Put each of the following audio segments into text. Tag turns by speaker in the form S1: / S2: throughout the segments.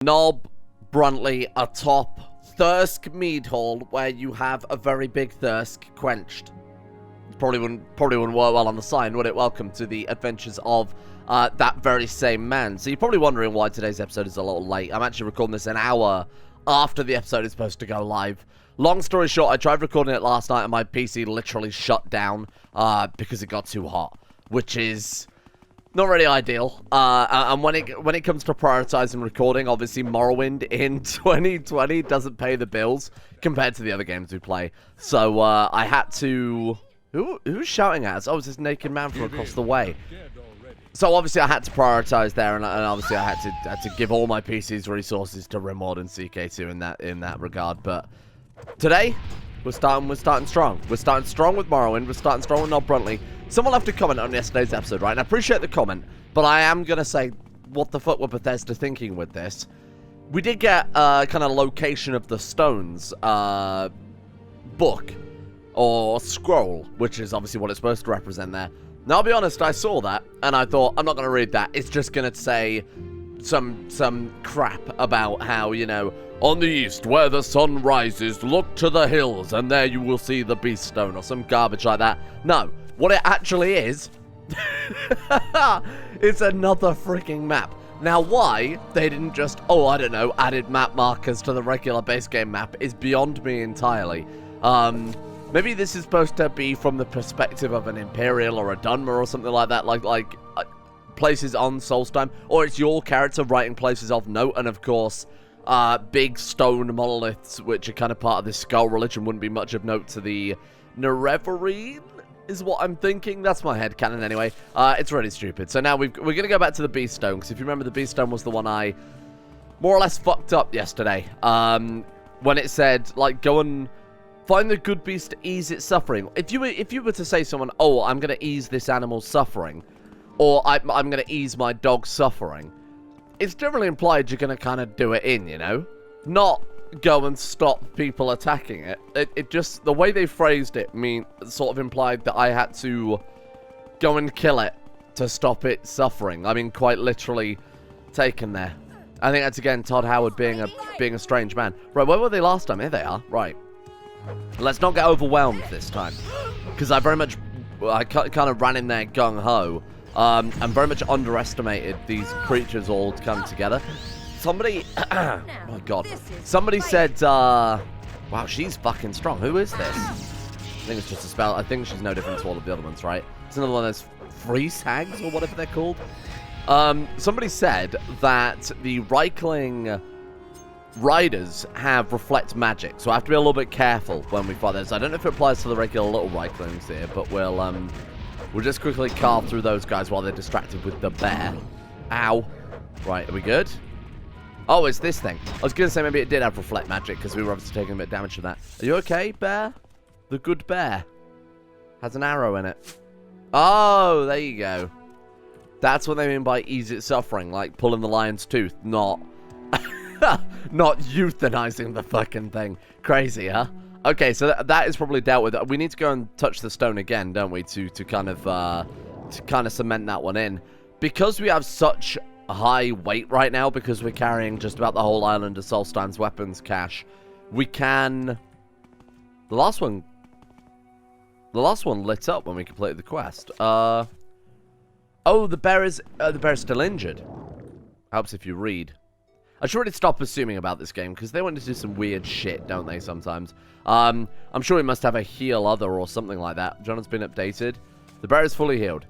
S1: Knob, Bruntley, atop Thirsk Mead Hall, where you have a very big thirst quenched. Probably wouldn't work well on the sign, would it? Welcome to the adventures of that very same man. So you're probably wondering why today's episode is a little late. I'm actually recording this an hour after the episode is supposed to go live. Long story short, I tried recording it last night and my PC literally shut down because it got too hot, which is not really ideal. And when it comes to prioritizing recording, obviously Morrowind in 2020 doesn't pay the bills compared to the other games we play. So I had to... Who's shouting at us? Oh, it's this naked man from across the way. So obviously I had to prioritize there, and obviously I had to give all my PC's resources to Rimworld and CK2 in that regard. But today we're starting strong. We're starting strong with Morrowind. We're starting strong with Knob Bruntley. Someone left a comment on yesterday's episode, right? And I appreciate the comment, but I am gonna say, what the fuck were Bethesda thinking with this? We did get kind of location of the stones book or scroll, which is obviously what it's supposed to represent there. Now, I'll be honest, I saw that, and I thought, I'm not going to read that. It's just going to say some crap about how, you know, on the east, where the sun rises, look to the hills, and there you will see the beast stone, or some garbage like that. No, what it actually is, it's another freaking map. Now, why they didn't just, oh, I don't know, added map markers to the regular base game map is beyond me entirely. Maybe this is supposed to be from the perspective of an Imperial or a Dunmer or something like that, like places on Solstheim, or it's your character writing places of note, and of course, big stone monoliths, which are kind of part of this Skall religion, wouldn't be much of note to the Nerevarine, is what I'm thinking. That's my headcanon anyway. It's really stupid. So now we're going to go back to the Beast Stone, because if you remember, the Beast Stone was the one I more or less fucked up yesterday, when it said, like, go and find the good beast to ease its suffering. If you were to say to someone, oh, I'm going to ease this animal's suffering, or I'm going to ease my dog's suffering, it's generally implied you're going to kind of do it in, you know? Not go and stop people attacking it. It just, the way they phrased it, sort of implied that I had to go and kill it to stop it suffering. I mean, quite literally taken there. I think that's, again, Todd Howard being a strange man. Right, where were they last time? Here they are. Right. Let's not get overwhelmed this time, because I kind of ran in there gung-ho, and very much underestimated these creatures all come together. Somebody, oh my god, somebody said, wow, she's fucking strong. Who is this? I think it's just a spell. I think she's no different to all of the other ones, right? It's another one of those freeze hags, or whatever they're called. Somebody said that the Reichling riders have reflect magic, so I have to be a little bit careful when we fight those. I don't know if it applies to the regular little Reichlings here, but we'll just quickly carve through those guys while they're distracted with the bear. Ow. Right, are we good? Oh, it's this thing. I was gonna say maybe it did have reflect magic, because we were obviously taking a bit of damage from that. Are you okay, bear? The good bear has an arrow in it. Oh, there you go. That's what they mean by ease its suffering, like pulling the lion's tooth, not not euthanizing the fucking thing. Crazy, huh? Okay, so that is probably dealt with. We need to go and touch the stone again, don't we, to kind of cement that one in. Because we have such a high weight right now, because we're carrying just about the whole island of Solstheim's weapons cache, we can... The last one lit up when we completed the quest. Oh, the bear is still injured. Helps if you read. I should really stop assuming about this game, because they want to do some weird shit, don't they, sometimes? I'm sure we must have a heal other or something like that. Jonathan's been updated. The bear is fully healed.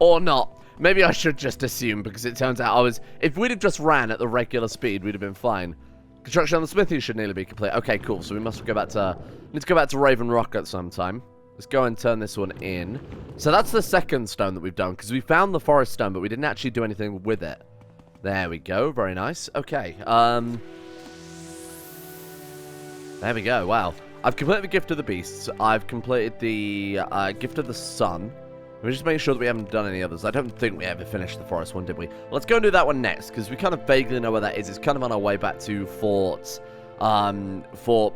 S1: Or not. Maybe I should just assume, because it turns out if we'd have just ran at the regular speed, we'd have been fine. Construction on the smithy should nearly be complete. Okay, cool. So we must go back to... Need to go back to Raven Rock at some time. Let's go and turn this one in. So that's the second stone that we've done, because we found the forest stone, but we didn't actually do anything with it. There we go. Very nice. Okay. There we go. Wow. I've completed the Gift of the Beasts. I've completed the Gift of the Sun. We're just making sure that we haven't done any others. I don't think we ever finished the forest one, did we? Let's go and do that one next, because we kind of vaguely know where that is. It's kind of on our way back to Fort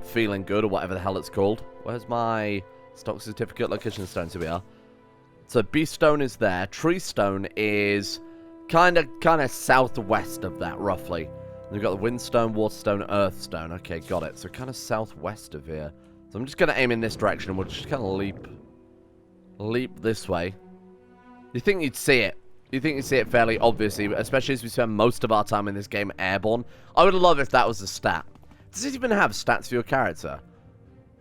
S1: Feeling Good, or whatever the hell it's called. Where's my stock certificate? Location stone. Here we are. So Beast Stone is there. Tree Stone is kind of southwest of that, roughly. We've got the windstone, waterstone, earthstone. Okay, got it. So kind of southwest of here. So I'm just going to aim in this direction, and we'll just kind of leap this way. You think you'd see it. You think you'd see it fairly obviously, especially as we spend most of our time in this game airborne. I would love if that was a stat. Does it even have stats for your character?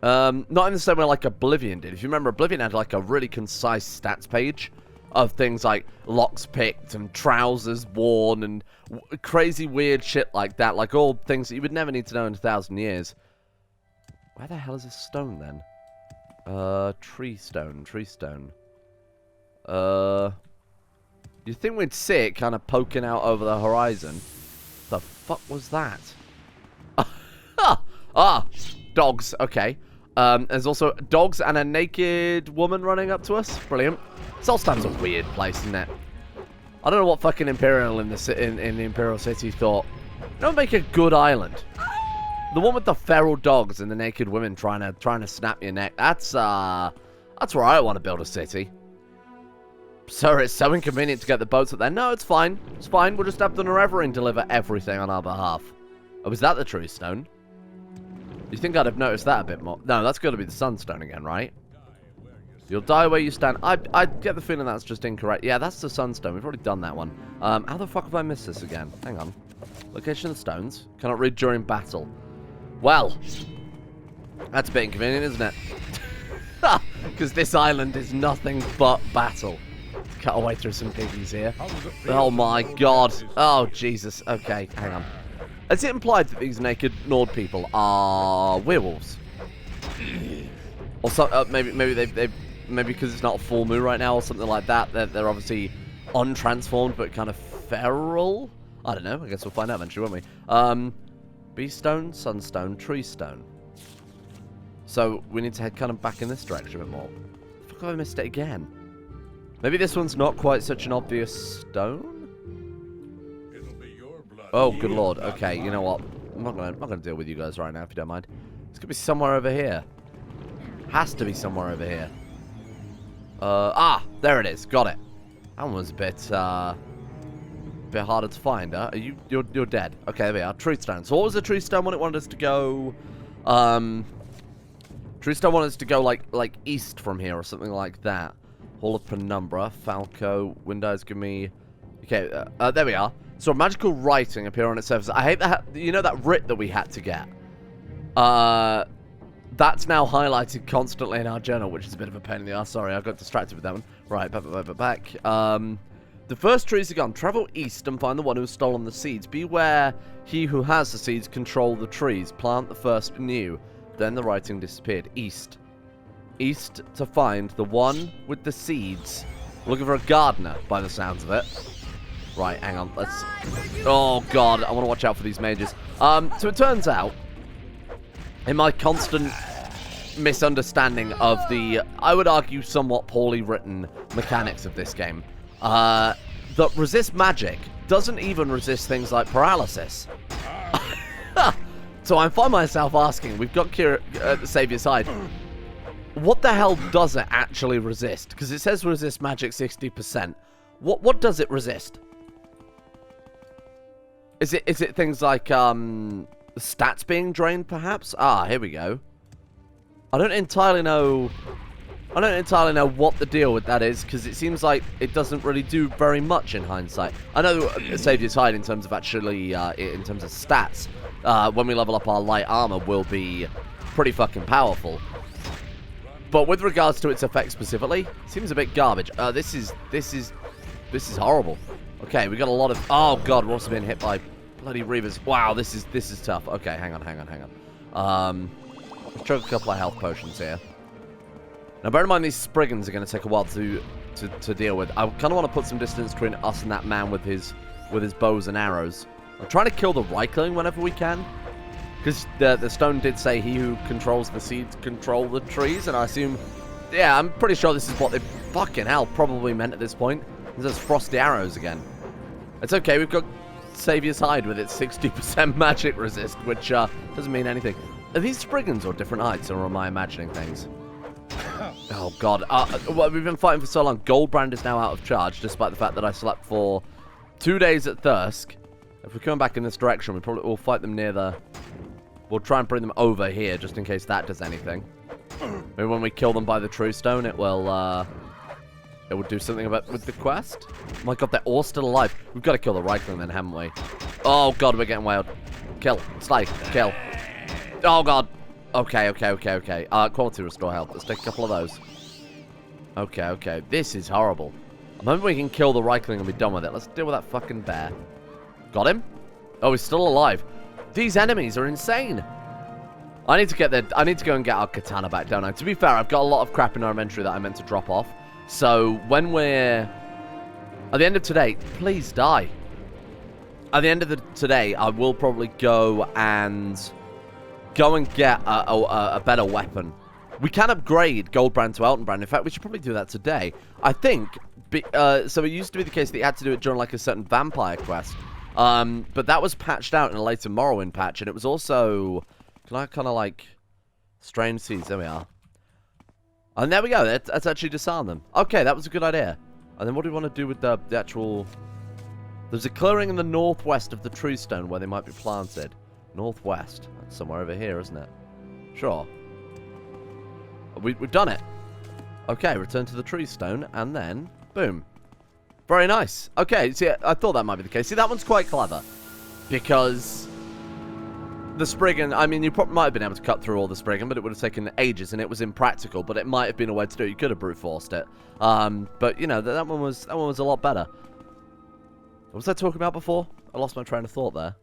S1: Not in the same way like Oblivion did. If you remember, Oblivion had like a really concise stats page of things like locks picked and trousers worn and crazy weird shit like that. Like all things that you would never need to know in 1,000 years. Where the hell is this stone then? Tree stone. You'd think we'd see it kind of poking out over the horizon. The fuck was that? Dogs. Okay. There's also dogs and a naked woman running up to us. Brilliant. Solstam's a weird place, isn't it? I don't know what fucking Imperial in the Imperial City thought. Don't make a good island. The one with the feral dogs and the naked women trying to snap your neck. That's where I want to build a city. Sir, it's so inconvenient to get the boats up there. No, it's fine. It's fine. We'll just have the Norevering deliver everything on our behalf. Oh, is that the true stone? You think I'd have noticed that a bit more? No, that's got to be the sunstone again, right? You'll die where you stand. I get the feeling that's just incorrect. Yeah, that's the sunstone. We've already done that one. How the fuck have I missed this again? Hang on. Location of the stones. Cannot read during battle. Well, that's a bit inconvenient, isn't it? Because this island is nothing but battle. Let's cut away through some piggies here. Oh my god. Oh, Jesus. Okay, hang on. Is it implied that these naked Nord people are werewolves? Or so, maybe because it's not a full moon right now or something like that. They're obviously untransformed but kind of feral. I don't know. I guess we'll find out eventually, won't we? Beast stone, sunstone, tree stone. So we need to head kind of back in this direction a bit more. Fuck, have I missed it again? Maybe this one's not quite such an obvious stone. Oh, good lord. Okay, you know what? I'm not gonna deal with you guys right now if you don't mind. It's gonna be somewhere over here. Has to be somewhere over here. There it is. Got it. That one was a bit harder to find, huh? You're dead. Okay, there we are. Tree stone. So what was the tree stone when it wanted us to go? Tree stone wanted us to go like east from here or something like that. Hall of Penumbra, Falco, Windows. Give me. Okay, there we are. So magical writing appear on its surface. I hate that. You know that writ that we had to get. That's now highlighted constantly in our journal, which is a bit of a pain in the ass. Sorry, I got distracted with that one. Right, back. The first trees are gone. Travel east and find the one who has stolen the seeds. Beware he who has the seeds control the trees. Plant the first anew. Then the writing disappeared. East. East to find the one with the seeds. Looking for a gardener, by the sounds of it. Right, hang on. Let's... Oh, God. I want to watch out for these mages. So it turns out, in my constant misunderstanding of the, I would argue, somewhat poorly written mechanics of this game, that resist magic doesn't even resist things like paralysis. So I find myself asking, we've got Kira at the Saviour's side, what the hell does it actually resist? Because it says resist magic 60%. What does it resist? Is it things like stats being drained, perhaps? Ah, here we go. I don't entirely know what the deal with that is, because it seems like it doesn't really do very much in hindsight. I know Saviour's Hide in terms of actually, in terms of stats, when we level up our light armor will be pretty fucking powerful. But with regards to its effect specifically, it seems a bit garbage. This is horrible. Okay, we got a lot of... Oh, God, we're also being hit by bloody Reavers. Wow, this is tough. Okay, hang on. Let's chug a couple of health potions here. Now, bear in mind, these Spriggans are going to take a while to deal with. I kind of want to put some distance between us and that man with his bows and arrows. I'm trying to kill the Reichling whenever we can. Because the stone did say he who controls the seeds control the trees, and I assume... Yeah, I'm pretty sure this is what they fucking hell probably meant at this point. There's frosty arrows again. It's okay, we've got Saviour's Hide with its 60% magic resist, which doesn't mean anything. Are these Spriggans or different heights, or am I imagining things? Oh, God. Well, we've been fighting for so long. Goldbrand is now out of charge, despite the fact that I slept for 2 days at Thirsk. If we're coming back in this direction, we probably will fight them near the... We'll try and bring them over here, just in case that does anything. Maybe when we kill them by the True Stone, it will do something about with the quest. Oh my god, they're all still alive. We've got to kill the Reichling then, haven't we? Oh god, we're getting wild. Kill. Slay. Kill. Oh god. Okay. Quality restore health. Let's take a couple of those. Okay. This is horrible. I'm hoping we can kill the Reichling and be done with it. Let's deal with that fucking bear. Got him? Oh, he's still alive. These enemies are insane. I need to go and get our katana back, don't I? To be fair, I've got a lot of crap in our inventory that I meant to drop off. So, when we're... At the end of today, please die. At the end of today, I will probably go and get a better weapon. We can upgrade Goldbrand to Eltonbrand. In fact, we should probably do that today. I think... so, it used to be the case that you had to do it during, like, a certain vampire quest. But that was patched out in a later Morrowind patch, and it was also... Can I kind of, like... Strange seeds, there we are. And there we go, let's actually disarm them. Okay, that was a good idea. And then what do we want to do with the actual... There's a clearing in the northwest of the True Stone where they might be planted. Northwest. That's somewhere over here, isn't it? Sure. We've done it. Okay, return to the True Stone, and then... Boom. Very nice. Okay, see, I thought that might be the case. See, that one's quite clever. Because... The Spriggan, I mean, you probably might have been able to cut through all the Spriggan, but it would have taken ages, and it was impractical, but it might have been a way to do it. You could have brute forced it. But, you know, that one was a lot better. What was I talking about before? I lost my train of thought there.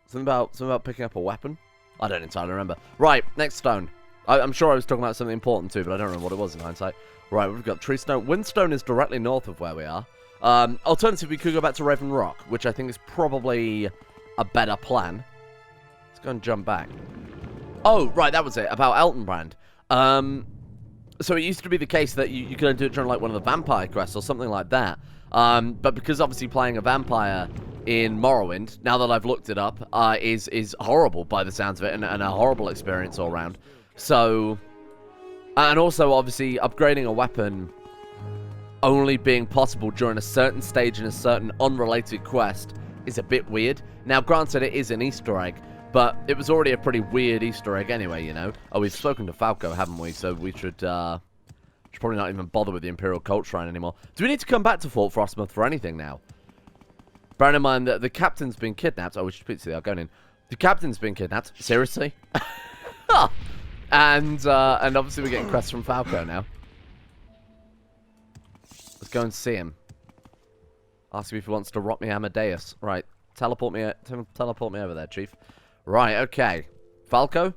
S1: Something about picking up a weapon? I don't entirely remember. Right, next stone. I'm sure I was talking about something important too, but I don't remember what it was in hindsight. Right, we've got Tree Stone. Windstone is directly north of where we are. Alternatively, we could go back to Raven Rock, which I think is probably a better plan. Go and jump back. Oh, right, that was it. About Eltonbrand. So it used to be the case that you could do it during, like, one of the vampire quests or something like that. But because, obviously, playing a vampire in Morrowind, now that I've looked it up, is horrible by the sounds of it, and a horrible experience all around. So... And also, obviously, upgrading a weapon only being possible during a certain stage in a certain unrelated quest is a bit weird. Now, granted, it is an Easter egg, but it was already a pretty weird Easter egg anyway, you know. Oh, we've spoken to Falco, haven't we? So we should probably not even bother with the Imperial Cult Shrine anymore. Do we need to come back to Fort Frostmoth for anything now? Bearing in mind that the captain's been kidnapped. Oh, we should speak to the Argonian. The captain's been kidnapped. Seriously? and obviously we're getting quests from Falco now. Let's go and see him. Ask him if he wants to rock me Amadeus. Right. Teleport me over there, Chief. Right, okay. Falco?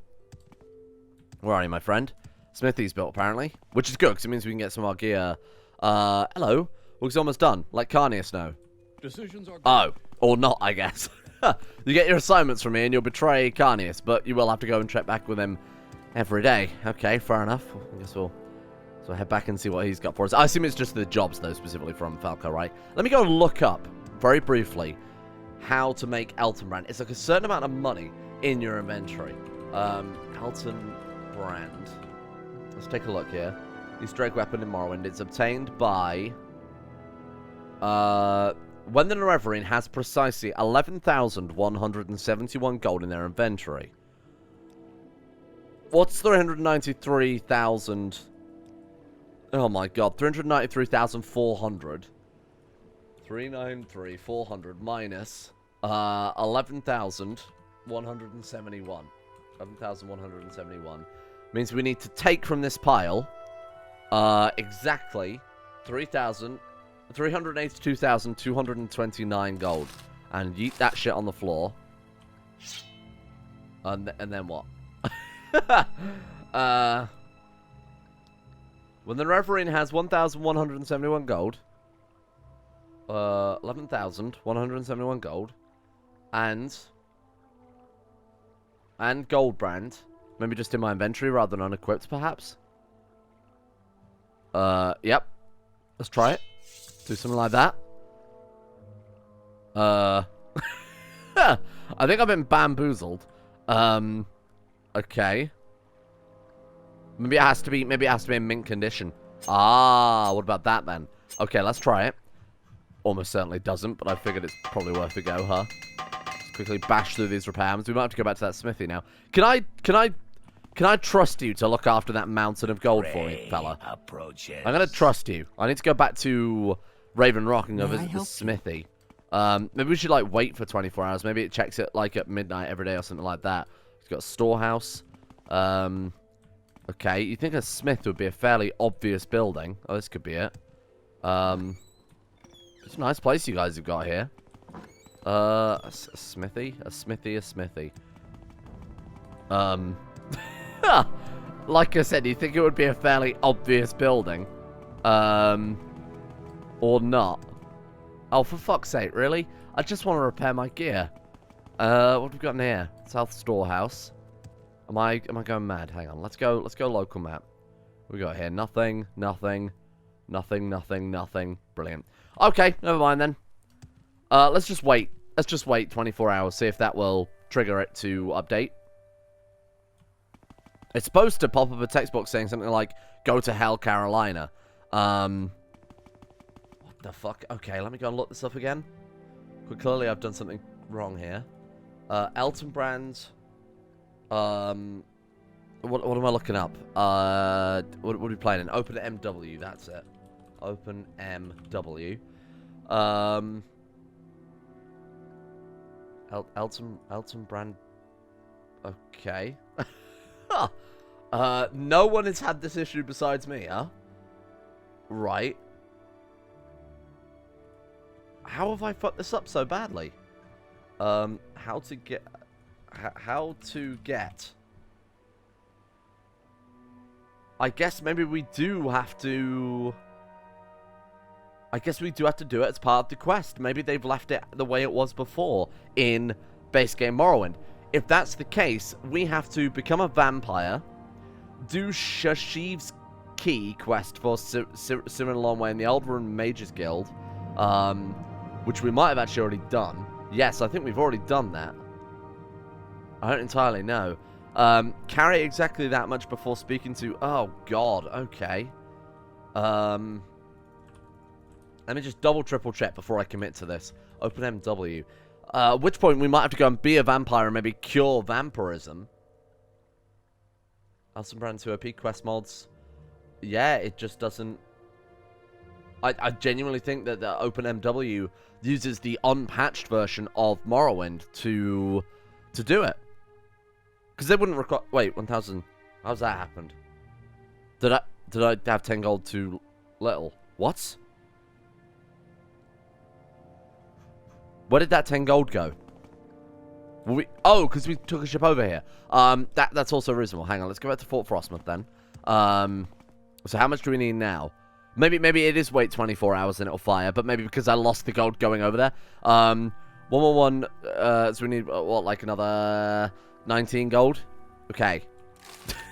S1: Where are you, my friend? Smithy's built, apparently. Which is good, because it means we can get some of our gear. Hello? Looks almost done. Like Carnius now.
S2: Decisions are good.
S1: Oh. Or not, I guess. You get your assignments from me, and you'll betray Carnius, but you will have to go and check back with him every day. Okay, fair enough. I guess we'll head back and see what he's got for us. I assume it's just the jobs, though, specifically from Falco, right? Let me go and look up, very briefly, how to make Eltonbrand. It's like a certain amount of money in your inventory. Eltonbrand. Let's take a look here. Easter egg weapon in Morrowind. It's obtained by... when the Nerevarine has precisely 11,171 gold in their inventory. What's 393,000? Oh my god, 393,400. 393,400 minus 11,171. 11,171 means we need to take from this pile exactly 382,229 gold and yeet that shit on the floor. And then what? When the Reverend has 1,171 gold, 11,171 gold, and Goldbrand, maybe just in my inventory rather than unequipped, perhaps. Yep. Let's try it. Do something like that. I think I've been bamboozled. Okay. Maybe it has to be in mint condition. Ah, what about that then? Okay, let's try it. almost certainly doesn't, but I figured it's probably worth a go, huh? Just quickly bash through these repairments. We might have to go back to that smithy now. Can I trust you to look after that mountain of gold for me, fella?
S2: Approaches.
S1: I'm gonna trust you. I need to go back to Raven Rock and go visit the smithy. Maybe we should, like, wait for 24 hours. Maybe it checks it, like, at midnight every day or something like that. It's got a storehouse. Okay, you think a smith would be a fairly obvious building. Oh, this could be it. It's a nice place you guys have got here. A smithy? A smithy, a smithy. Like I said, you think it would be a fairly obvious building? Or not? Oh, for fuck's sake, really? I just want to repair my gear. What have we got in here? South Storehouse. Am I going mad? Hang on. Let's go local map. What we got here? Nothing, nothing, nothing, nothing, nothing. Brilliant. Okay, never mind then. Let's just wait. Let's just wait 24 hours, see if that will trigger it to update. It's supposed to pop up a text box saying something like, go to hell, Carolina. What the fuck? Okay, let me go and look this up again. Clearly, I've done something wrong here. Elton Brand. What am I looking up? What are we playing in? OpenMW, that's it. OpenMW. Elton Brand. Okay. No one has had this issue besides me, huh? Right. How have I fucked this up so badly? How to get... I guess maybe we do have to... I guess we do have to do it as part of the quest. Maybe they've left it the way it was before in base game Morrowind. If that's the case, we have to become a vampire, do Shashiv's Key quest for Siren Longway in the Alderaan Mages Guild, which we might have actually already done. Yes, I think we've already done that. I don't entirely know. Carry exactly that much before speaking to... Oh, God. Okay. Let me just triple check before I commit to this. OpenMW. At which point we might have to go and be a vampire and maybe cure vampirism. Awesome Brand 2 OP quest mods. Yeah, it just doesn't... I genuinely think that the OpenMW uses the unpatched version of Morrowind to do it. Because they wouldn't require... Wait, 1,000... How's that happened? Did I have 10 gold too little? What? Where did that 10 gold go? Oh, because we took a ship over here. That's also reasonable. Hang on, let's go back to Fort Frostmoth then. So how much do we need now? Maybe it is wait 24 hours and it'll fire, but maybe because I lost the gold going over there. 111, so we need, what, like another 19 gold? Okay.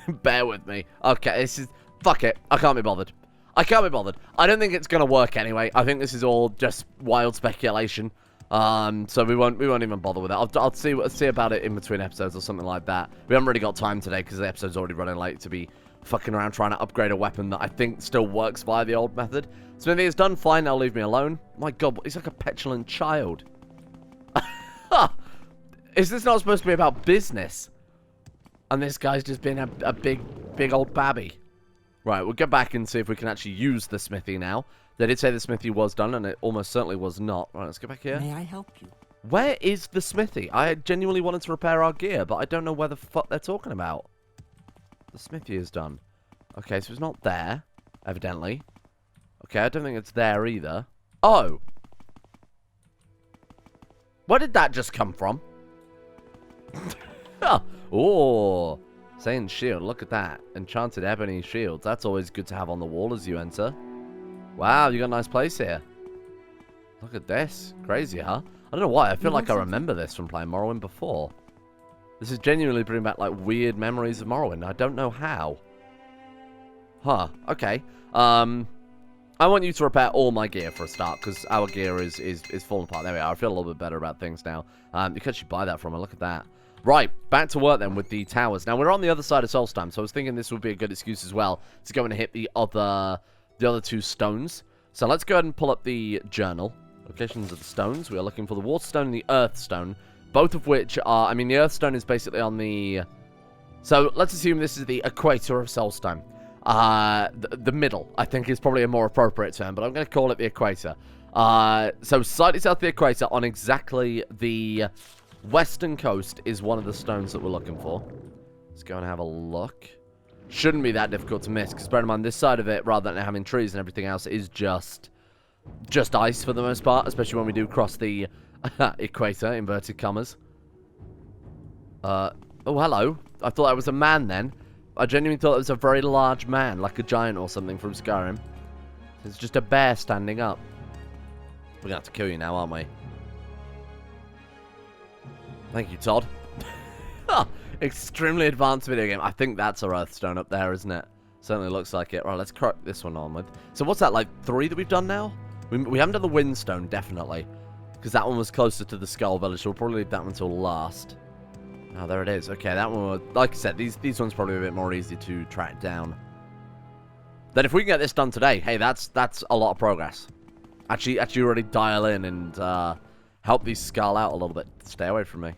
S1: Bear with me. Okay, this is... Fuck it. I can't be bothered. I can't be bothered. I don't think it's going to work anyway. I think this is all just wild speculation. So we won't even bother with it. I'll see about it in between episodes or something like that. We haven't really got time today because the episode's already running late to be fucking around trying to upgrade a weapon that I think still works via the old method. So if it's done, fine, they'll leave me alone. My God, he's like a petulant child. Is this not supposed to be about business? And this guy's just been a big old babby. Right, we'll get back and see if we can actually use the smithy now. They did say the smithy was done, and it almost certainly was not. Right, let's get back here.
S2: May I help you?
S1: Where is the smithy? I genuinely wanted to repair our gear, but I don't know where the fuck they're talking about. The smithy is done. Okay, so it's not there, evidently. Okay, I don't think it's there either. Oh! Where did that just come from? Oh! Saying shield, look at that. Enchanted ebony shields. That's always good to have on the wall as you enter. Wow, you got a nice place here. Look at this. Crazy, huh? I don't know why. I feel like I remember this from playing Morrowind before. This is genuinely bringing back, like, weird memories of Morrowind. I don't know how. Huh. Okay. I want you to repair all my gear for a start, because our gear is falling apart. There we are. I feel a little bit better about things now. You can actually buy that from her. Look at that. Right, back to work then with the towers. Now, we're on the other side of Solstheim, so I was thinking this would be a good excuse as well to go and hit the other two stones. So let's go ahead and pull up the journal. Locations of the stones. We are looking for the water stone and the earth stone. Both of which are... I mean, the earth stone is basically on the... So, let's assume this is the equator of Soulstone. The middle, I think, is probably a more appropriate term, but I'm going to call it the equator. So, slightly south of the equator, on exactly the western coast, is one of the stones that we're looking for. Let's go and have a look. Shouldn't be that difficult to miss, because bear in mind, this side of it, rather than having trees and everything else, is just ice for the most part, especially when we do cross the equator, inverted commas. Oh, hello. I thought I was a man then. I genuinely thought it was a very large man, like a giant or something from Skyrim. It's just a bear standing up. We're gonna have to kill you now, aren't we? Thank you, Todd. Extremely advanced video game. I think that's our Earthstone up there, isn't it? Certainly looks like it. Right, let's crack this one on with. So what's that, like 3 that we've done now? We haven't done the Windstone, definitely. Because that one was closer to the Skall village, so we'll probably leave that one until last. Oh, there it is. Okay, that one, like I said, these ones probably a bit more easy to track down. Then if we can get this done today, hey, that's a lot of progress. Actually already dial in and help these Skall out a little bit. Stay away from me.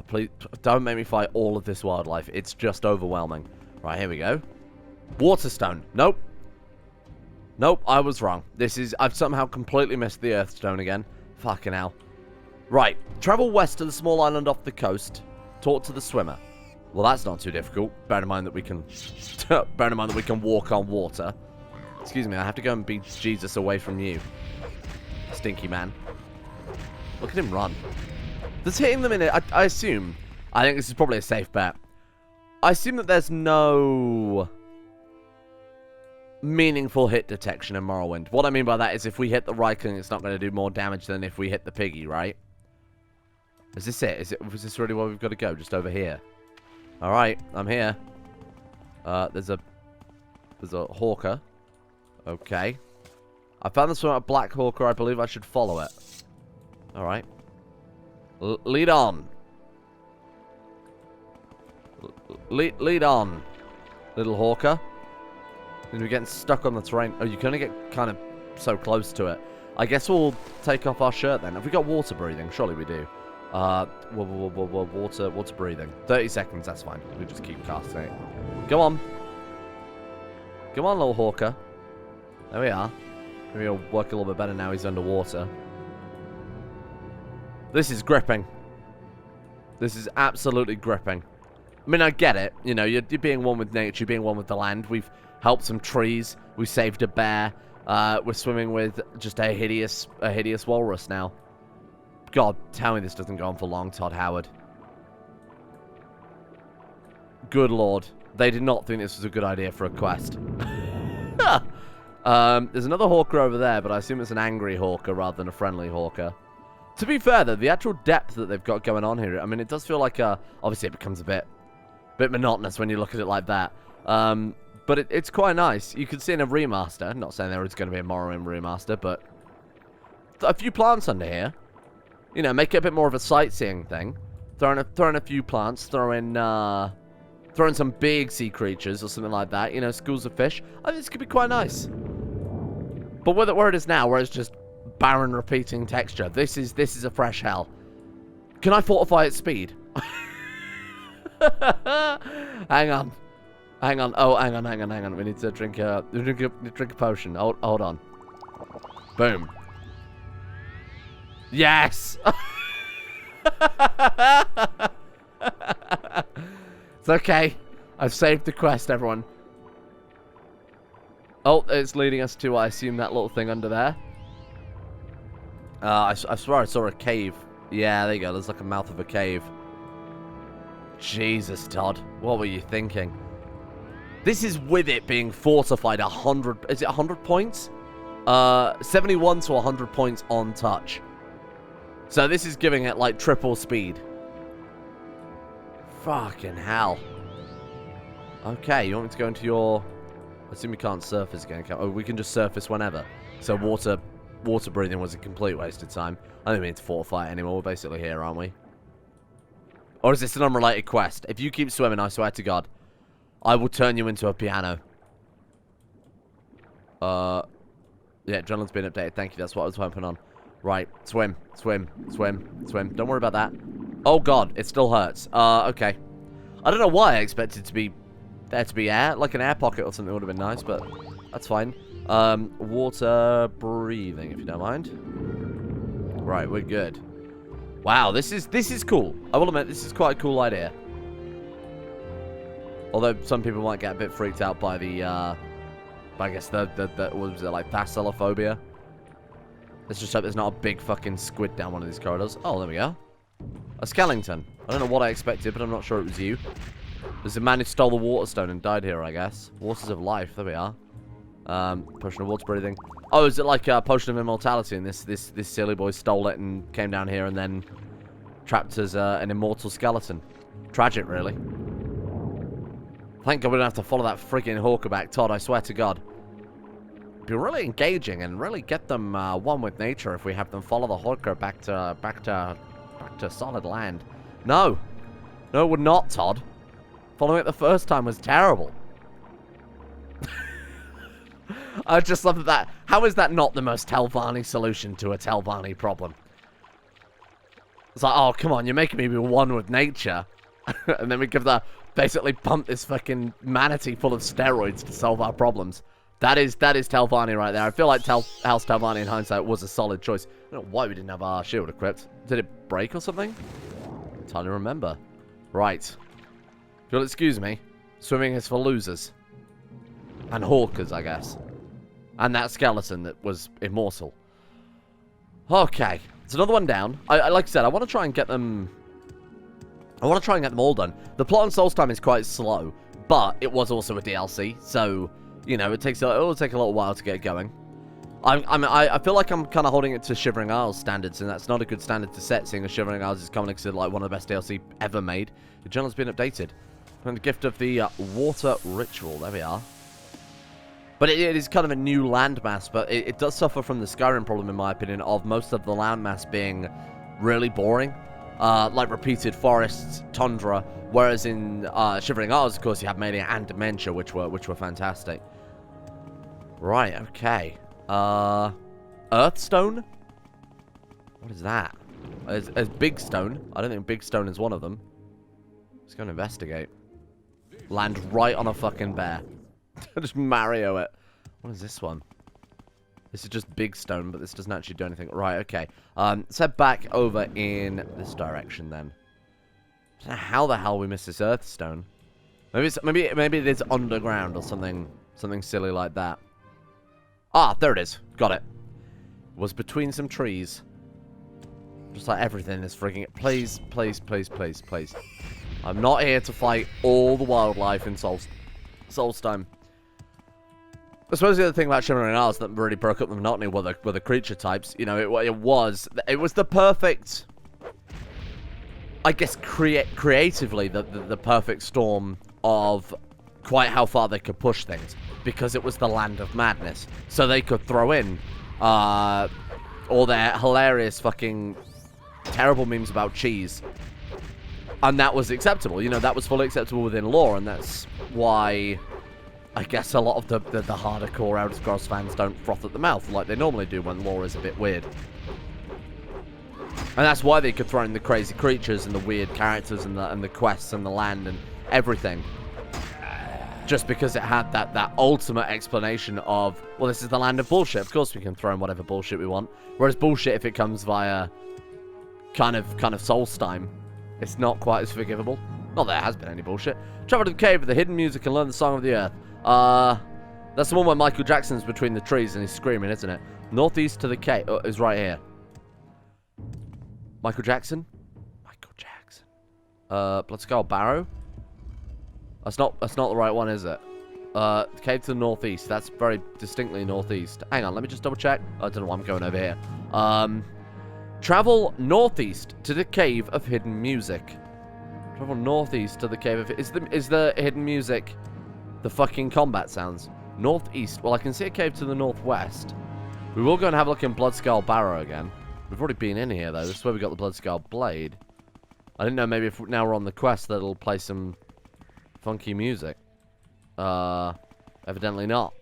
S1: Please, don't make me fight all of this wildlife. It's just overwhelming. Right, here we go. Waterstone. Nope. Nope, I was wrong. I've somehow completely missed the Earthstone again. Fucking hell. Right, travel west to the small island off the coast. Talk to the swimmer. Well, that's not too difficult. Bear in mind that we can... bear in mind that we can walk on water. Excuse me, I have to go and beat Jesus away from you. Stinky man. Look at him run. Does hitting them in it... I assume... I think this is probably a safe bet. I assume that there's no... meaningful hit detection in Morrowind. What I mean by that is if we hit the Ryking, it's not going to do more damage than if we hit the piggy, right? Is this it? Was this really where we've got to go? Just over here. Alright, I'm here. There's a hawker. Okay. I found this one a black hawker. I believe I should follow it. Alright. Lead on. Lead on, little hawker. We're getting stuck on the terrain. Oh, you can only get kind of so close to it. I guess we'll take off our shirt then. Have we got water breathing? Surely we do. Water breathing. 30 seconds, that's fine. We just keep casting it. Go on. Come on, little hawker. There we are. Maybe he'll work a little bit better now he's underwater. This is gripping. This is absolutely gripping. I mean, I get it. You know, you're being one with nature, you're being one with the land. We've helped some trees. We saved a bear. We're swimming with just a hideous walrus now. God, tell me this doesn't go on for long, Todd Howard. Good lord. They did not think this was a good idea for a quest. There's another hawker over there, but I assume it's an angry hawker rather than a friendly hawker. To be fair, though, the actual depth that they've got going on here, I mean, it does feel like obviously it becomes a bit monotonous when you look at it like that. But it's quite nice. You can see in a remaster, not saying there is going to be a Morrowind remaster, but a few plants under here. You know, make it a bit more of a sightseeing thing. Throw in a few plants, throw in some big sea creatures or something like that. You know, schools of fish. I think this could be quite nice. But where it is now, where it's just barren repeating texture, this is a fresh hell. Can I fortify its speed? Hang on. Oh, hang on. We need to drink a potion. Hold on. Boom. Yes. It's okay. I've saved the quest, everyone. Oh, it's leading us to, I assume, that little thing under there. I swear I saw a cave. Yeah, there you go. There's like a mouth of a cave. Jesus, Todd. What were you thinking? This is with it being fortified 100... Is it 100 points? 71 to 100 points on touch. So this is giving it, like, triple speed. Fucking hell. Okay, you want me to go into your... I assume we can't surface again. Oh, we can just surface whenever. So water breathing was a complete waste of time. I don't mean to fortify it anymore. We're basically here, aren't we? Or is this an unrelated quest? If you keep swimming, I swear to God, I will turn you into a piano. Yeah, adrenaline's been updated. Thank you. That's what I was hoping on. Right, swim, swim, swim, swim. Don't worry about that. Oh god, it still hurts. Okay. I don't know why I expected to be there to be air, like an air pocket or something would have been nice, but that's fine. Water breathing, if you don't mind. Right, we're good. Wow, this is cool. I will admit, this is quite a cool idea. Although some people might get a bit freaked out by the, I guess the what was it, like thalassophobia? Let's just hope there's not a big fucking squid down one of these corridors. Oh, there we go. A skeleton. I don't know what I expected, but I'm not sure it was you. There's a man who stole the water stone and died here, I guess. Waters of life. There we are. Potion of water breathing. Oh, is it like a potion of immortality? And this silly boy stole it and came down here and then trapped as an immortal skeleton. Tragic, really. Thank God we don't have to follow that freaking hawkerback Todd. I swear to God. It'd be really engaging and really get them one with nature if we have them follow the hawker back to solid land. No, no, it would not, Todd. Following it the first time was terrible. I just love that. How is that not the most Telvanni solution to a Telvanni problem? It's like, oh, come on, you're making me be one with nature. And then we give basically pump this fucking manatee full of steroids to solve our problems. That is Telvanni right there. I feel like House Telvanni in hindsight was a solid choice. I don't know why we didn't have our shield equipped. Did it break or something? It's hard to remember. Right. If you'll excuse me, swimming is for losers. And hawkers, I guess. And that skeleton that was immortal. Okay. It's another one down. Like I said, I want to try and get them... I want to try and get them all done. The plot on Soulstime is quite slow, but it was also a DLC, so, you know, it'll take a little while to get going. I feel like I'm kind of holding it to Shivering Isles standards, and that's not a good standard to set, seeing as Shivering Isles is commonly considered like one of the best DLC ever made. The journal's been updated. And the gift of the water ritual. There we are. But it is kind of a new landmass, but it does suffer from the Skyrim problem, in my opinion, of most of the landmass being really boring. Like repeated forests, tundra, whereas in Shivering Isles, of course, you have Mania and Dementia, which were fantastic. Right, okay. Earthstone? What is that? There's Big Stone. I don't think Big Stone is one of them. Let's go and investigate. Land right on a fucking bear. Just Mario it. What is this one? This is just Big Stone, but this doesn't actually do anything. Right, okay. Let's head back over in this direction then. I don't know how the hell we missed this Earthstone. Maybe it is underground or something silly like that. Ah, there it is. Got it. It was between some trees. Just like everything is freaking... Please, please, please, please, please. I'm not here to fight all the wildlife in Soulstime. I suppose the other thing about Shivering Isles that really broke up the monotony were the creature types. You know, it was the perfect... I guess creatively the perfect storm of quite how far they could push things. Because it was the land of madness. So they could throw in all their hilarious fucking terrible memes about cheese. And that was acceptable. You know, that was fully acceptable within lore. And that's why I guess a lot of the harder core Elder Scrolls fans don't froth at the mouth like they normally do when lore is a bit weird. And that's why they could throw in the crazy creatures and the weird characters and the quests and the land and everything. Just because it had that ultimate explanation of, well, this is the land of bullshit. Of course we can throw in whatever bullshit we want. Whereas bullshit, if it comes via kind of Soulstime, it's not quite as forgivable. Not that there has been any bullshit. Travel to the cave with the hidden music and learn the song of the earth. That's the one where Michael Jackson's between the trees and he's screaming, isn't it? Northeast to the cave is right here. Michael Jackson? Michael Jackson. Skall Barrow? That's not the right one, is it? Cave to the northeast. That's very distinctly northeast. Hang on, let me just double check. I don't know why I'm going over here. Travel northeast to the cave of hidden music. Travel northeast to the cave of... Is the hidden music the fucking combat sounds? Northeast. Well, I can see a cave to the northwest. We will go and have a look in Bloodskall Barrow again. We've already been in here, though. This is where we got the Bloodskall Blade. I didn't know maybe if now we're on the quest that it'll play some funky music. Evidently not.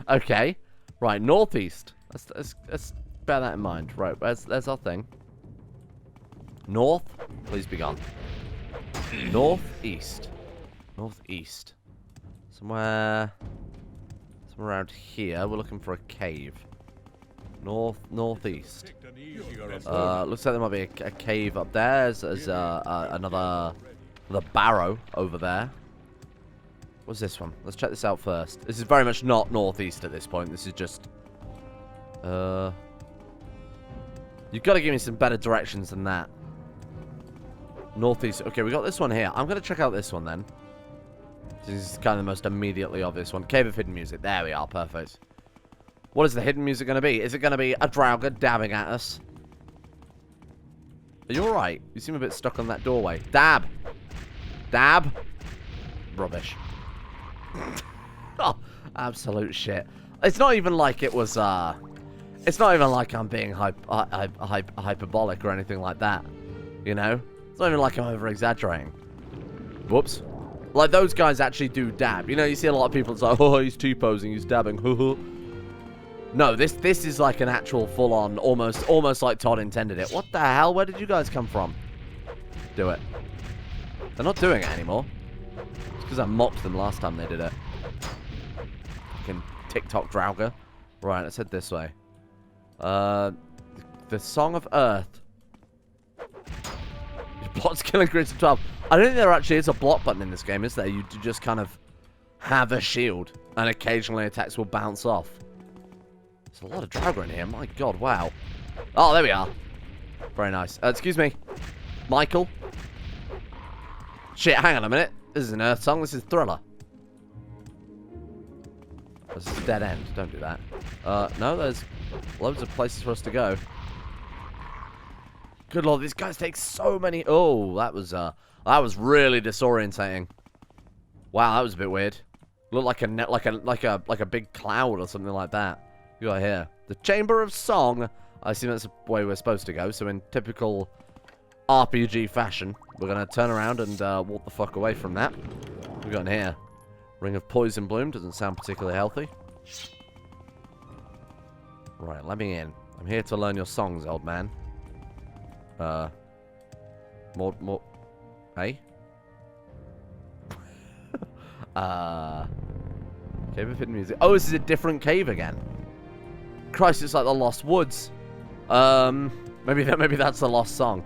S1: Okay. Right, northeast. Let's bear that in mind. Right, there's our thing. North, please be gone. Northeast. Northeast. Somewhere around here. We're looking for a cave. Northeast. Looks like there might be a cave up there. There's another barrow over there. What's this one? Let's check this out first. This is very much not northeast at this point. This is just... You've got to give me some better directions than that. Northeast. Okay, we got this one here. I'm going to check out this one then. This is kind of the most immediately obvious one. Cave of Hidden Music. There we are. Perfect. What is the hidden music going to be? Is it going to be a Draugr dabbing at us? Are you alright? You seem a bit stuck on that doorway. Dab! Dab! Rubbish. Oh, absolute shit. It's not even like it was, it's not even like I'm being hyperbolic or anything like that. You know? It's not even like I'm over-exaggerating. Whoops. Like, those guys actually do dab. You know, you see a lot of people, it's like, oh, he's T-posing, he's dabbing, No, this is like an actual full-on, almost like Todd intended it. What the hell? Where did you guys come from? Do it. They're not doing it anymore. It's because I mocked them last time they did it. Fucking TikTok Draugr. Right, let's head this way. The Song of Earth. Block's killing grids of 12. I don't think there actually is a block button in this game, is there? You just kind of have a shield, and occasionally attacks will bounce off. There's a lot of Draugr in here. My god, wow. Oh, there we are. Very nice. Excuse me. Michael. Shit, hang on a minute. This is an Earth song. This is Thriller. This is a dead end. Don't do that. No, there's loads of places for us to go. Good lord, these guys take so many... Oh, that was really disorientating. Wow, that was a bit weird. Looked like a big cloud or something like that. You got here. The Chamber of Song. I assume that's the way we're supposed to go. So in typical RPG fashion, we're going to turn around and walk the fuck away from that. What we got in here? Ring of Poison Bloom. Doesn't sound particularly healthy. Right, let me in. I'm here to learn your songs, old man. More... Hey? Cave of Hidden Music. Oh, this is a different cave again. Christ, it's like the Lost Woods. Maybe that's the lost song.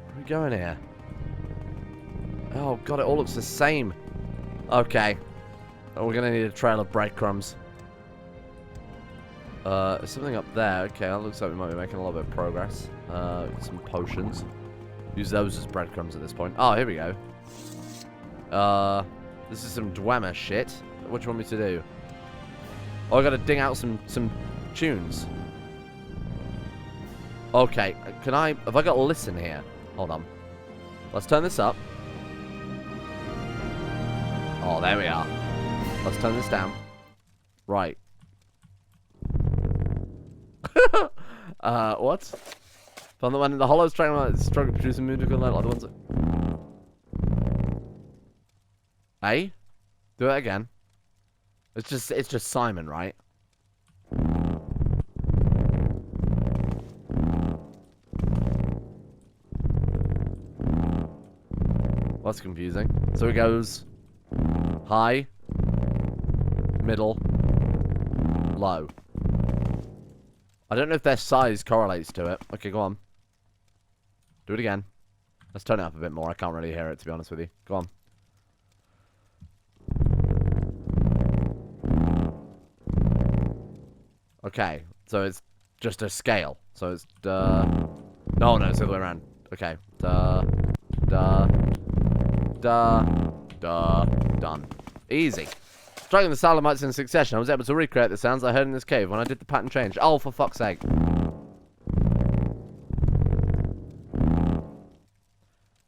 S1: Where are we going here? Oh god, it all looks the same. Okay. Oh, we're gonna need a trail of breadcrumbs. There's something up there. Okay, that looks like we might be making a little bit of progress. Some potions. Use those as breadcrumbs at this point. Oh, here we go. This is some Dwemer shit. What do you want me to do? Oh, I gotta ding out some tunes. Okay, have I got to listen here? Hold on. Let's turn this up. Oh, there we are. Let's turn this down. Right. What? From the one in the hollows trying to struggle to produce a musical note like the ones that... Hey? Do it again. It's just Simon, right? Well, that's confusing. So it goes high, middle, low. I don't know if their size correlates to it. Okay, go on. Do it again. Let's turn it up a bit more. I can't really hear it, to be honest with you. Go on. Okay, so it's just a scale. So it's No, it's the other way around. Okay. Done. Easy. Striking the stalagmites in succession, I was able to recreate the sounds I heard in this cave when I did the pattern change. Oh, for fuck's sake.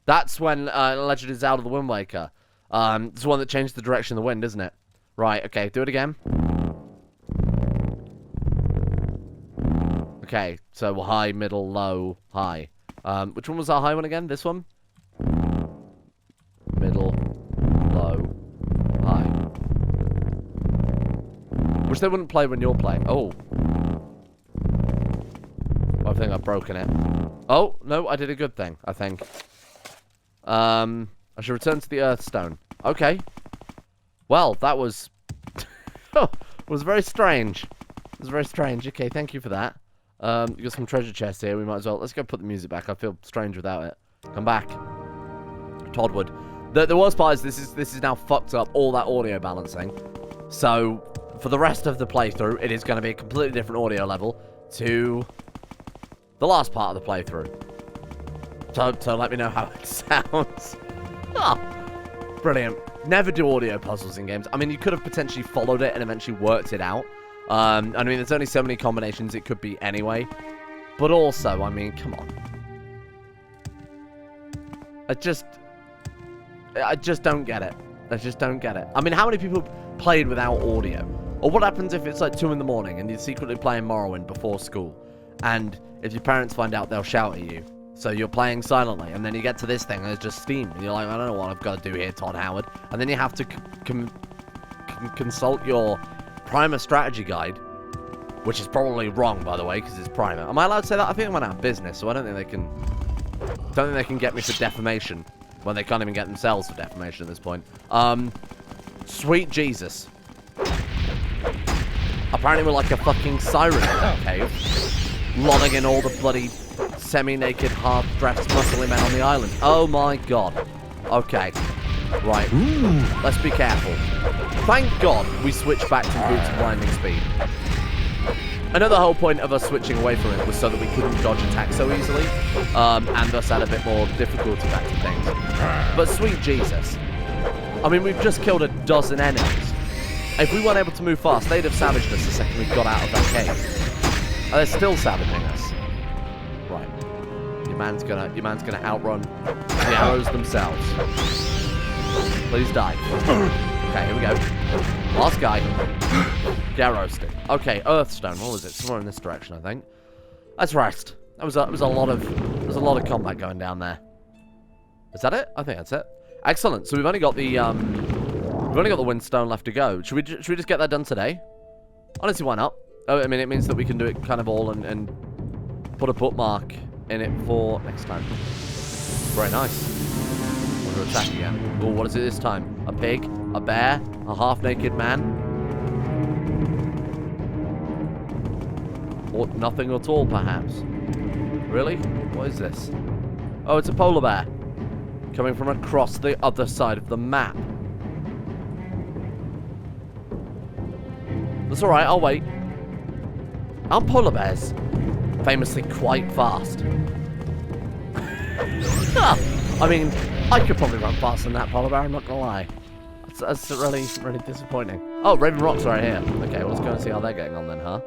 S1: That's when Legend of Zelda the Wind Waker. It's the one that changed the direction of the wind, isn't it? Right, okay, do it again. Okay, so high, middle, low, high. Which one was our high one again? This one? Middle, low, high. Which they wouldn't play when you're playing. Oh. I think I've broken it. Oh, no, I did a good thing, I think. I should return to the Earthstone. Okay. Well, that was... was very strange. It was very strange. Okay, thank you for that. You got some treasure chests here. We might as well... Let's go put the music back. I feel strange without it. Come back. Toddwood. The worst part is this is now fucked up all that audio balancing. So, for the rest of the playthrough, it is going to be a completely different audio level to the last part of the playthrough. So let me know how it sounds. Ah, brilliant. Never do audio puzzles in games. I mean, you could have potentially followed it and eventually worked it out. I mean, there's only so many combinations it could be anyway. But also, I mean, come on. I just don't get it. I just don't get it. I mean, how many people played without audio? Or what happens if it's like 2 in the morning and you're secretly playing Morrowind before school? And if your parents find out, they'll shout at you. So you're playing silently, and then you get to this thing, and it's just Steam. And you're like, I don't know what I've got to do here, Todd Howard. And then you have to consult your Primer strategy guide, which is probably wrong, by the way, because it's Primer. Am I allowed to say that? I think I went out of business, so I don't think they can... get me for defamation when they can't even get themselves for defamation at this point. Sweet Jesus. Apparently we're like a fucking siren in that cave. Lolling in all the bloody semi-naked, half-dressed, muscly men on the island. Oh my god. Okay. Right. Let's be careful. Thank god we switched back to boots of blinding speed. I know the whole point of us switching away from it was so that we couldn't dodge attacks so easily, and thus add a bit more difficulty back to things. But sweet Jesus. I mean, we've just killed a dozen enemies. If we weren't able to move fast, they'd have savaged us the second we got out of that cave. And they're still savaging us. Right. Your man's gonna outrun the arrows themselves. Please die. Okay, here we go. Last guy. Get roasted. Okay, Earthstone. What was it? Somewhere in this direction, I think. Let's rest. That was a lot of combat going down there. Is that it? I think that's it. Excellent. So we've only got the Windstone left to go. Should we just get that done today? Honestly, why not? Oh, I mean, it means that we can do it kind of all and put a bookmark in it for next time. Very nice. Want to attack again? Oh, what is it this time? A pig? A bear? A half-naked man? Or nothing at all, perhaps? Really? What is this? Oh, it's a polar bear. Coming from across the other side of the map. That's alright, I'll wait. Aren't polar bears famously quite fast? I mean, I could probably run faster than that polar bear, I'm not gonna lie. That's really, really disappointing. Oh, Raven Rock's right here. Okay, well, let's go and see how they're getting on then, huh?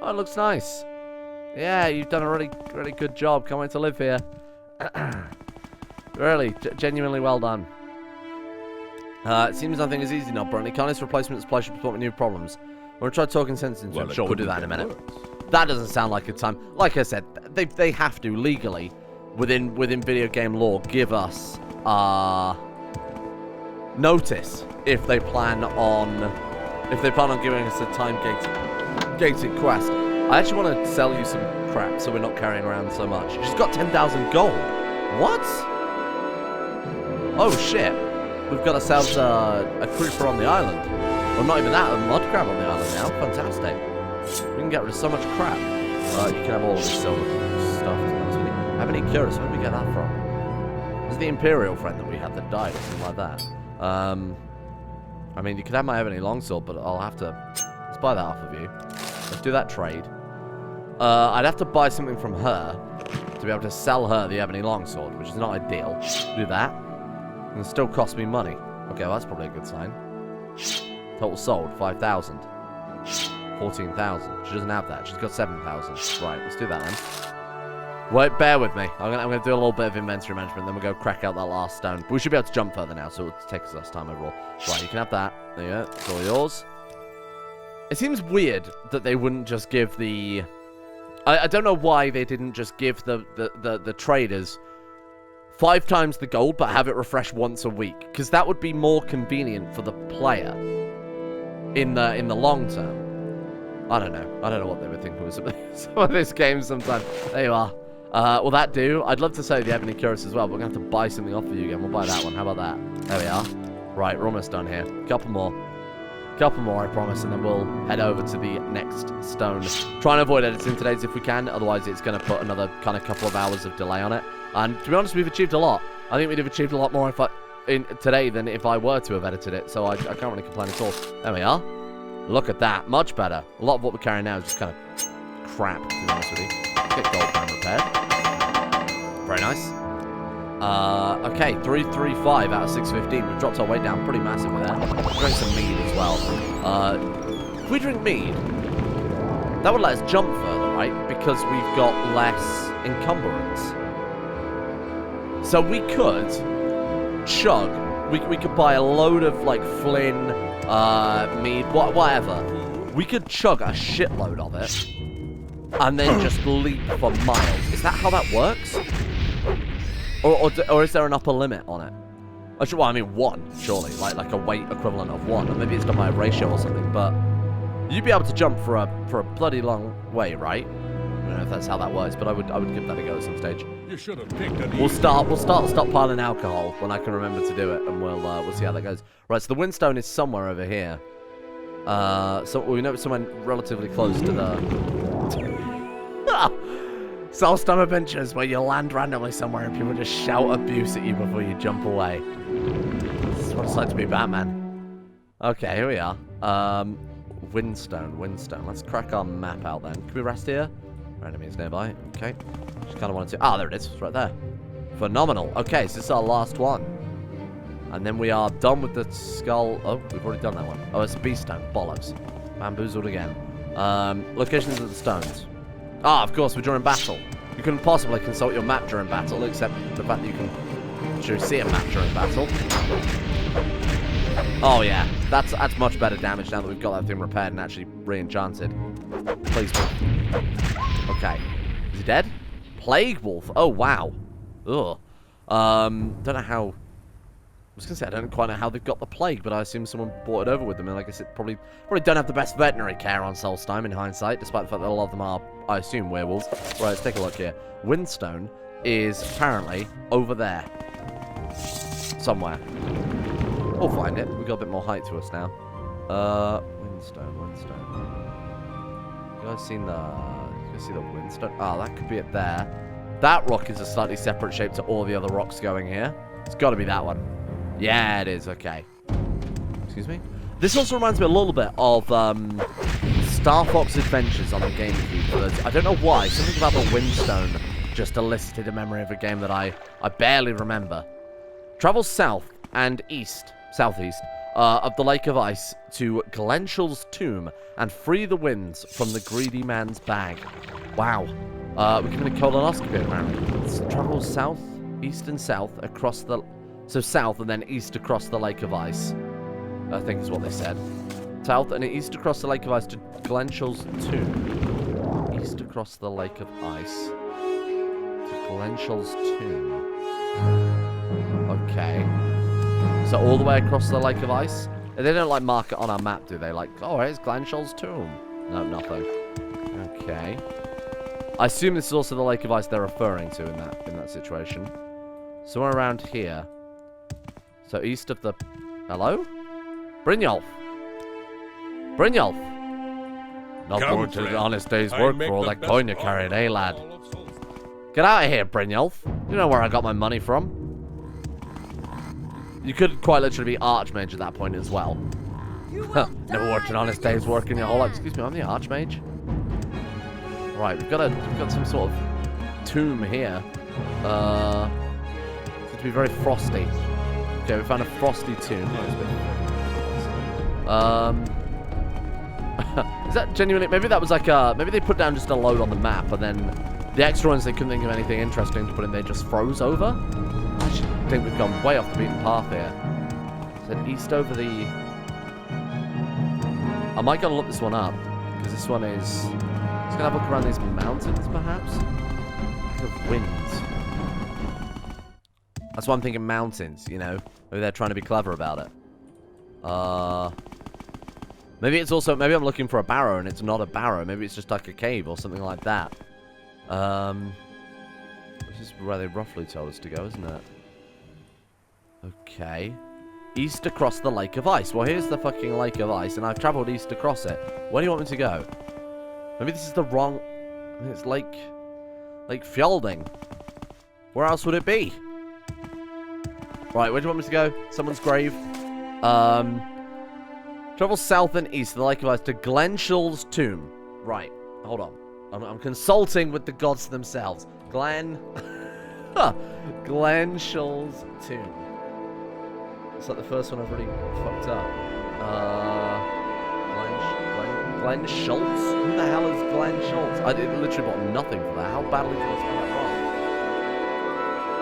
S1: Oh, it looks nice. Yeah, you've done a really, really good job. Can't wait to live here. Really, genuinely well done. It seems nothing is easy enough, Brony. Kindness replacement supply should support new problems. We'll try talking sense into him. Sure, we'll do that in a minute. That doesn't sound like a time. Like I said, they have to legally, within video game law, give us notice if they plan on giving us a time gated quest. I actually want to sell you some crap so we're not carrying around so much. She's got 10,000 gold. What? Oh shit. We've got ourselves a creeper on the island. Well, not even that, a mud crab on the island now. Fantastic. We can get rid of so much crap. You can have all of this silver stuff, to be honest with you. How many curious? Where did we get that from? It was the Imperial friend that we had that died or something like that. I mean, you could have my ebony longsword, but I'll have to... Let's buy that off of you. Let's do that trade. I'd have to buy something from her to be able to sell her the ebony longsword, which is not ideal. Do that. And it still costs me money. Okay, well, that's probably a good sign. Total sold, 5,000. 14,000. She doesn't have that. She's got 7,000. Right, let's do that then. Wait, bear with me. I'm gonna do a little bit of inventory management, then we'll go crack out that last stone. But we should be able to jump further now, so it'll take us less time overall. Right, you can have that. There you go. It's all yours. It seems weird that they wouldn't just give the... I don't know why they didn't just give the traders 5 times the gold, but have it refresh once a week. Because that would be more convenient for the player in the long term. I don't know. I don't know what they were thinking with some of this game sometimes. There you are. Will that do? I'd love to say the Ebony Cuirass as well, but we're going to have to buy something off of you again. We'll buy that one. How about that? There we are. Right, we're almost done here. Couple more, I promise, and then we'll head over to the next stone. Try and avoid editing today's if we can, otherwise it's going to put another kind of couple of hours of delay on it. And to be honest, we've achieved a lot. I think we'd have achieved a lot more today than if I were to have edited it, so I can't really complain at all. There we are. Look at that. Much better. A lot of what we're carrying now is just kind of crap, to be honest with you. Let's get gold pan repaired. Very nice. Okay, 335 out of 615. We've dropped our weight down pretty massively there. Drink some mead as well. If we drink mead, that would let us jump further, right? Because we've got less encumbrance. So we could chug. We could buy a load of, like, Flynn, mead, whatever. We could chug a shitload of it and then just leap for miles. Is that how that works? Or is there an upper limit on it? Well, I mean, 1, surely. Like a weight equivalent of 1. Or maybe it's done by a ratio or something, but you'd be able to jump for a bloody long way, right? I don't know if that's how that works, but I would give that a go at some stage.
S2: You should have picked an
S1: We'll start stockpiling alcohol when I can remember to do it, and we'll see how that goes. Right, so the windstone is somewhere over here. So we know it's somewhere relatively close to the Soulstone Adventures, where you land randomly somewhere and people just shout abuse at you before you jump away. This is what it's like to be Batman. Okay, here we are. Windstone. Let's crack our map out then. Can we rest here? Enemies nearby. Okay. Just kind of wanted to... Ah, there it is. It's right there. Phenomenal. Okay, so this is our last one. And then we are done with the Skall... Oh, we've already done that one. Oh, it's a beast stone. Bollocks. Bamboozled again. Locations of the stones. Ah, of course, we're during battle. You couldn't possibly consult your map during battle, except the fact that you can actually see a map during battle. Oh, yeah. That's much better damage now that we've got that thing repaired and actually re-enchanted. Please move. Okay. Is he dead? Plague Wolf. Oh, wow. Ugh. Don't know how... I was going to say, I don't quite know how they've got the plague, but I assume someone brought it over with them. And like I said, probably don't have the best veterinary care on Soulstone in hindsight, despite the fact that a lot of them are, I assume, werewolves. Right, let's take a look here. Windstone is apparently over there. Somewhere. We'll find it. We've got a bit more height to us now. Windstone. You guys seen the windstone? Ah, that could be it there. That rock is a slightly separate shape to all the other rocks going here. It's got to be that one. Yeah, it is. Okay. Excuse me? This also reminds me a little bit of Star Fox Adventures on the GameCube. I don't know why. Something about the windstone just elicited a memory of a game that I barely remember. Travel south and southeast of the Lake of Ice to Glenshall's tomb and free the winds from the greedy man's bag. Wow. We're given a colonoscopy apparently. Let's travel south, east and south across the... So south and then east across the Lake of Ice. I think is what they said. South and east across the Lake of Ice to Glenshall's tomb. East across the Lake of Ice to Glenshall's tomb. Okay. So all the way across the Lake of Ice? They don't like mark it on our map, do they? Like, oh, here's Glenshall's tomb. No, nothing. Okay. I assume this is also the Lake of Ice they're referring to in that situation. Somewhere around here. So east of the... Hello? Brynjolf. Not going to an honest day's work for all that coin you carried, eh, lad? Get out of here, Brynjolf. You know where I got my money from. You could quite literally be Archmage at that point as well. Never worked an honest day's work in your whole life. Excuse me, I'm the Archmage. Right, we've got some sort of tomb here. Seems to be very frosty. Okay, we found a frosty tomb. Is that genuinely... Maybe that was like a... Maybe they put down just a load on the map, and then the extra ones they couldn't think of anything interesting to put in, they just froze over? I actually think we've gone way off the beaten path here. So east over the... I might go and look this one up, because this one is... Let's go have a look around these mountains, perhaps? Lack of winds. That's why I'm thinking mountains, you know? Maybe they're trying to be clever about it. Maybe it's also, maybe I'm looking for a barrow and it's not a barrow. Maybe it's just like a cave or something like that. This is where they roughly told us to go, isn't it? Okay. East across the Lake of Ice. Well, here's the fucking Lake of Ice, and I've travelled east across it. Where do you want me to go? Maybe this is the wrong... I think it's Lake Fjelding. Where else would it be? Right, where do you want me to go? Someone's grave. Travel south and east of the Lake of Ice to Skall's tomb. Right, hold on. I'm consulting with the gods themselves. Skall's tomb. It's like the first one I've really fucked up. Glenn Schultz? Who the hell is Glenn Schultz? I did literally got nothing for that. How badly did I spell that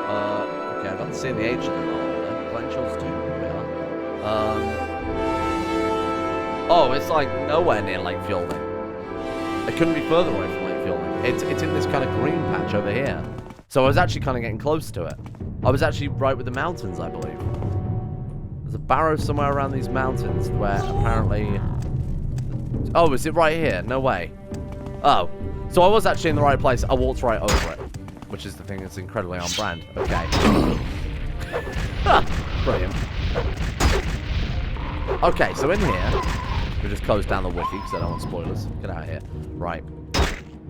S1: wrong? Okay, I've got to see the age of the man. Glenn Schultz tomb. Here we are. Oh, it's like nowhere near Lake Fjelding. It couldn't be further away from Lake Fjelding. It's in this kind of green patch over here. So I was actually kind of getting close to it. I was actually right with the mountains, I believe. There's a barrow somewhere around these mountains where apparently... Oh, is it right here? No way. Oh. So I was actually in the right place. I walked right over it. Which is the thing that's incredibly on brand. Okay. Brilliant. Okay, so in here... We just closed down the wiki because I don't want spoilers. Get out of here. Right.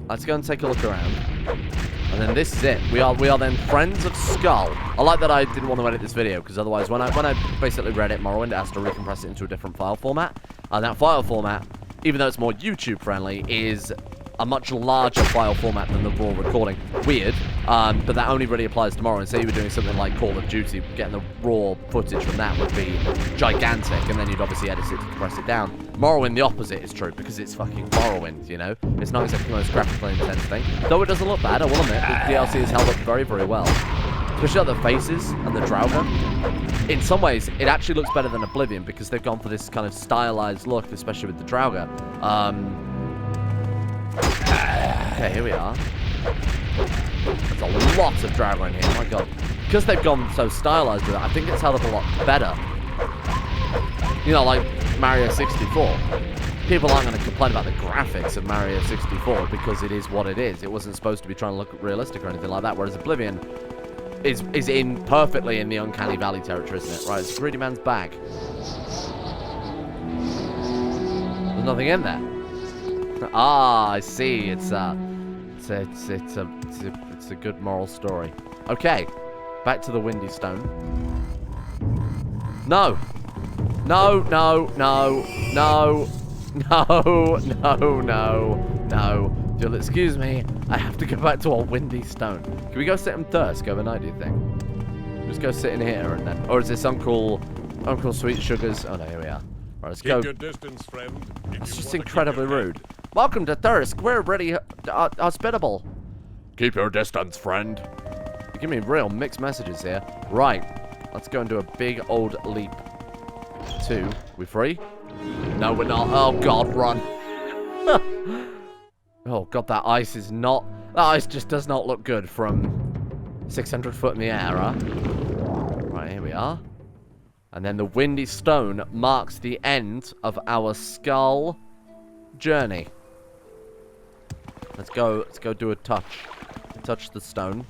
S1: Let's go and take a look around. And then this is it. We are then friends of Skall. I like that I didn't want to edit this video because otherwise when I basically read it, Morrowind, it has to recompress it into a different file format. And that file format, even though it's more YouTube friendly, is a much larger file format than the raw recording. Weird, but that only really applies to Morrowind. Say you were doing something like Call of Duty, getting the raw footage from that would be gigantic, and then you'd obviously edit it to compress it down. Morrowind, the opposite is true, because it's fucking Morrowind, you know? It's not exactly the most graphically intense thing. Though it doesn't look bad, I will admit, the DLC has held up very, very well. Especially like the faces and the Draugr. In some ways, it actually looks better than Oblivion, because they've gone for this kind of stylized look, especially with the Draugr. Okay, here we are. There's a lot of Draugr in here, oh my god. Because they've gone so stylized with it, I think it's held up a lot better. You know, like Mario 64. People aren't going to complain about the graphics of Mario 64 because it is what it is. It wasn't supposed to be trying to look realistic or anything like that, whereas Oblivion is in perfectly in the Uncanny Valley territory, isn't it? Right, it's Greedy Man's bag. There's nothing in there. Ah, I see. It's a good moral story. Okay, back to the Windy Stone. No. No, no, no, no, no, no, no, no. You'll excuse me. I have to go back to our Windy Stone. Can we go sit in Thirsk overnight, do you think? Just go sit in here and then... Or is this Uncle Sweet Sugar's... Oh no, here we are. Right, let's go.
S2: Keep your distance, friend.
S1: That's just incredibly rude. Welcome to Thirsk. We're really hospitable. Keep your distance, friend. You give me real mixed messages here. Right. Let's go and do a big old leap. We free? No, we're not. Oh, God, run. Oh, God, that ice is not... That ice just does not look good from 600 foot in the air, huh? Right, here we are. And then the Windy Stone marks the end of our Skall journey. Let's go do a touch. Touch the stone.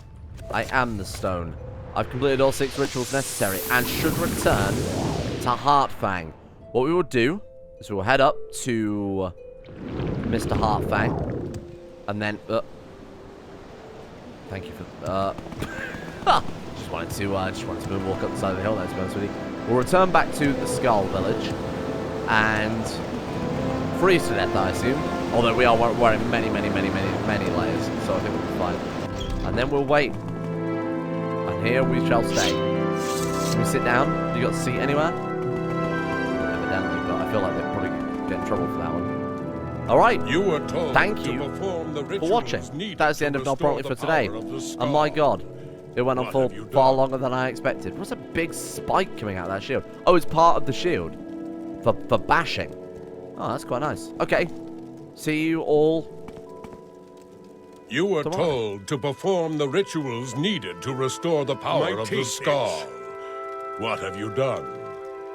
S1: I am the stone. I've completed all 6 rituals necessary and should return to Heartfang. What we will do is we will head up to Mr. Heartfang, and then thank you for just wanted to move walk up the side of the hill. To be honest with you, we'll return back to the Skall village and freeze to death, I assume. Although we are wearing many layers, so I think we'll be fine. And then we'll wait, and here we shall stay. Can we sit down? You got a seat anywhere? Evidently, but I feel like they'd probably get in trouble for that one. Alright,
S2: you were told
S1: thank you for watching. That's the end of Not Promptly for today. And my god, it went on for far longer than I expected. What's a big spike coming out of that shield? Oh, it's part of the shield. For bashing. Oh, that's quite nice. Okay, see you all.
S2: You were told to perform the rituals needed to restore the power of the Skall. What have you done?